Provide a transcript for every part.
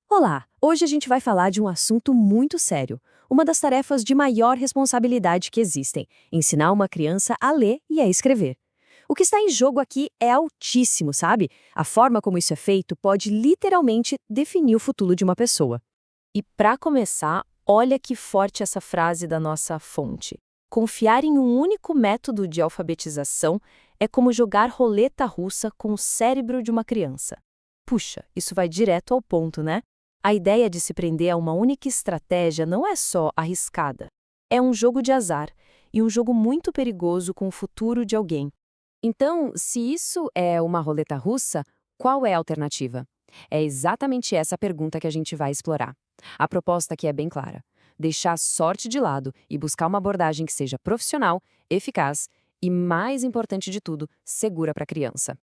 Olá! Hoje a gente vai falar de um assunto muito sério, uma das tarefas de maior responsabilidade que existem: ensinar uma criança a ler e a escrever. O que está em jogo aqui é altíssimo, sabe? A forma como isso é feito pode literalmente definir o futuro de uma pessoa. E para começar, olha que forte essa frase da nossa fonte. Confiar em um único método de alfabetização é como jogar roleta russa com o cérebro de uma criança. Puxa, isso vai direto ao ponto, né? A ideia de se prender a uma única estratégia não é só arriscada. É um jogo de azar e um jogo muito perigoso com o futuro de alguém. Então, se isso é uma roleta russa, qual é a alternativa? É exatamente essa pergunta que a gente vai explorar. A proposta aqui é bem clara: deixar a sorte de lado e buscar uma abordagem que seja profissional, eficaz e, mais importante de tudo, segura para a criança.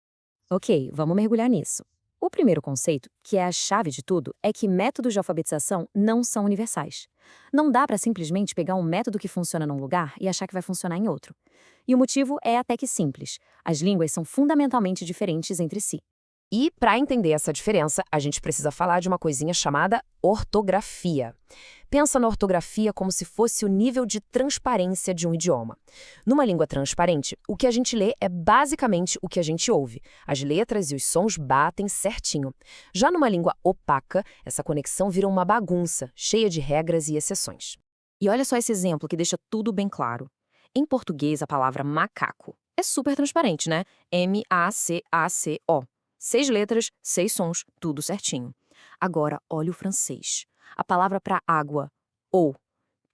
Ok, vamos mergulhar nisso. O primeiro conceito, que é a chave de tudo, é que métodos de alfabetização não são universais. Não dá para simplesmente pegar um método que funciona num lugar e achar que vai funcionar em outro. E o motivo é até que simples: as línguas são fundamentalmente diferentes entre si. E, para entender essa diferença, a gente precisa falar de uma coisinha chamada ortografia. Pensa na ortografia como se fosse o nível de transparência de um idioma. Numa língua transparente, o que a gente lê é basicamente o que a gente ouve. As letras e os sons batem certinho. Já numa língua opaca, essa conexão vira uma bagunça, cheia de regras e exceções. E olha só esse exemplo que deixa tudo bem claro. Em português, a palavra macaco é super transparente, né? M-A-C-A-C-O. 6 letras, 6 sons, tudo certinho. Agora, olha o francês. A palavra para água, ou.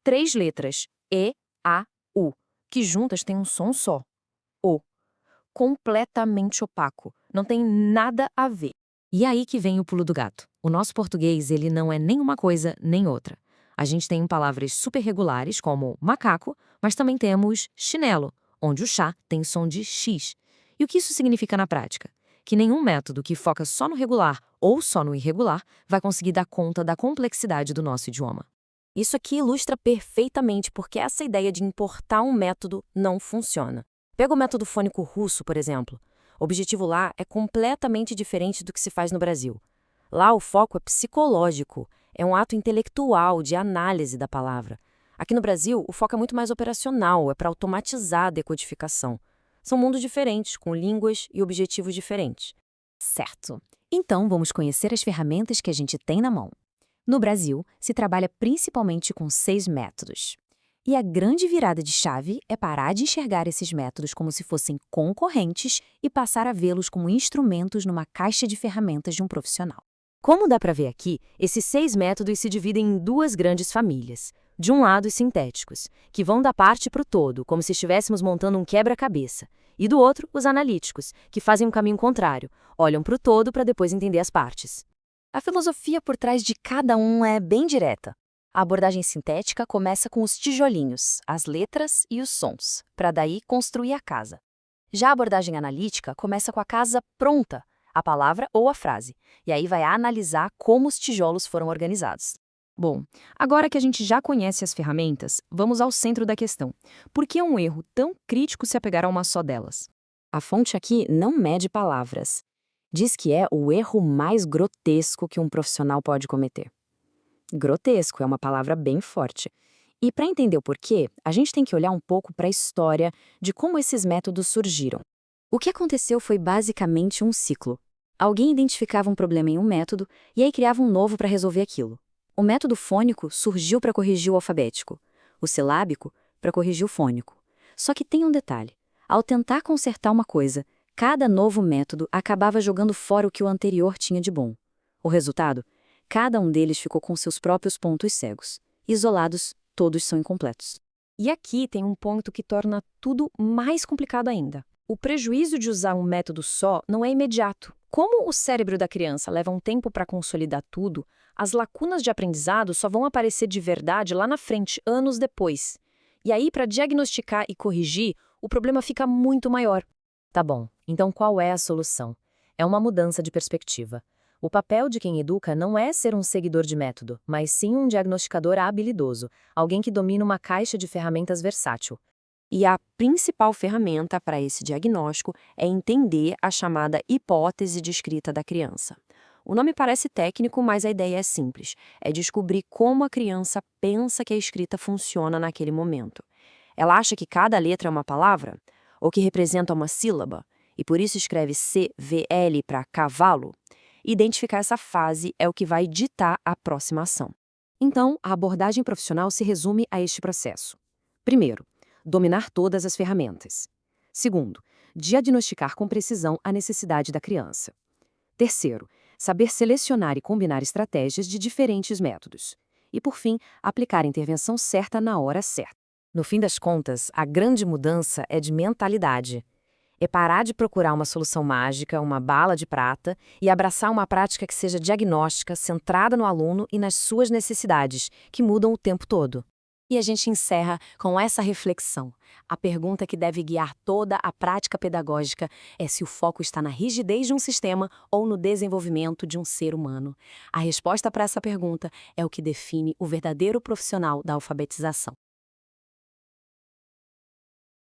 3 letras, E-A-U, que juntas têm um som só, O. Completamente opaco, não tem nada a ver. E aí que vem o pulo do gato. O nosso português, ele não é nem uma coisa nem outra. A gente tem palavras super regulares, como macaco, mas também temos chinelo, onde o chá tem som de X. E o que isso significa na prática? Que nenhum método que foca só no regular ou só no irregular vai conseguir dar conta da complexidade do nosso idioma. Isso aqui ilustra perfeitamente porque essa ideia de importar um método não funciona. Pega o método fônico russo, por exemplo. O objetivo lá é completamente diferente do que se faz no Brasil. Lá o foco é psicológico, é um ato intelectual de análise da palavra. Aqui no Brasil, o foco é muito mais operacional, é para automatizar a decodificação. São mundos diferentes, com línguas e objetivos diferentes. Certo. Então vamos conhecer as ferramentas que a gente tem na mão. No Brasil, se trabalha principalmente com 6 métodos. E a grande virada de chave é parar de enxergar esses métodos como se fossem concorrentes e passar a vê-los como instrumentos numa caixa de ferramentas de um profissional. Como dá para ver aqui, esses 6 métodos se dividem em 2 grandes famílias. De um lado, os sintéticos, que vão da parte para o todo, como se estivéssemos montando um quebra-cabeça. E do outro, os analíticos, que fazem um caminho contrário, olham para o todo para depois entender as partes. A filosofia por trás de cada um é bem direta. A abordagem sintética começa com os tijolinhos, as letras e os sons, para daí construir a casa. Já a abordagem analítica começa com a casa pronta, a palavra ou a frase, e aí vai analisar como os tijolos foram organizados. Bom, agora que a gente já conhece as ferramentas, vamos ao centro da questão. Por que é um erro tão crítico se apegar a uma só delas? A fonte aqui não mede palavras. Diz que é o erro mais grotesco que um profissional pode cometer. Grotesco é uma palavra bem forte. E para entender o porquê, a gente tem que olhar um pouco para a história de como esses métodos surgiram. O que aconteceu foi basicamente um ciclo. Alguém identificava um problema em um método e aí criava um novo para resolver aquilo. O método fônico surgiu para corrigir o alfabético, o silábico para corrigir o fônico. Só que tem um detalhe: ao tentar consertar uma coisa, cada novo método acabava jogando fora o que o anterior tinha de bom. O resultado? Cada um deles ficou com seus próprios pontos cegos. Isolados, todos são incompletos. E aqui tem um ponto que torna tudo mais complicado ainda. O prejuízo de usar um método só não é imediato. Como o cérebro da criança leva um tempo para consolidar tudo, as lacunas de aprendizado só vão aparecer de verdade lá na frente, anos depois. E aí, para diagnosticar e corrigir, o problema fica muito maior. Tá bom, então qual é a solução? É uma mudança de perspectiva. O papel de quem educa não é ser um seguidor de método, mas sim um diagnosticador habilidoso, alguém que domina uma caixa de ferramentas versátil. E a principal ferramenta para esse diagnóstico é entender a chamada hipótese descrita da criança. O nome parece técnico, mas a ideia é simples. É descobrir como a criança pensa que a escrita funciona naquele momento. Ela acha que cada letra é uma palavra? Ou que representa uma sílaba? E por isso escreve CVL para cavalo? Identificar essa fase é o que vai ditar a próxima ação. Então, a abordagem profissional se resume a este processo. Primeiro, dominar todas as ferramentas. Segundo, diagnosticar com precisão a necessidade da criança. Terceiro, saber selecionar e combinar estratégias de diferentes métodos. E, por fim, aplicar a intervenção certa na hora certa. No fim das contas, a grande mudança é de mentalidade. É parar de procurar uma solução mágica, uma bala de prata, e abraçar uma prática que seja diagnóstica, centrada no aluno e nas suas necessidades, que mudam o tempo todo. E a gente encerra com essa reflexão. A pergunta que deve guiar toda a prática pedagógica é se o foco está na rigidez de um sistema ou no desenvolvimento de um ser humano. A resposta para essa pergunta é o que define o verdadeiro profissional da alfabetização.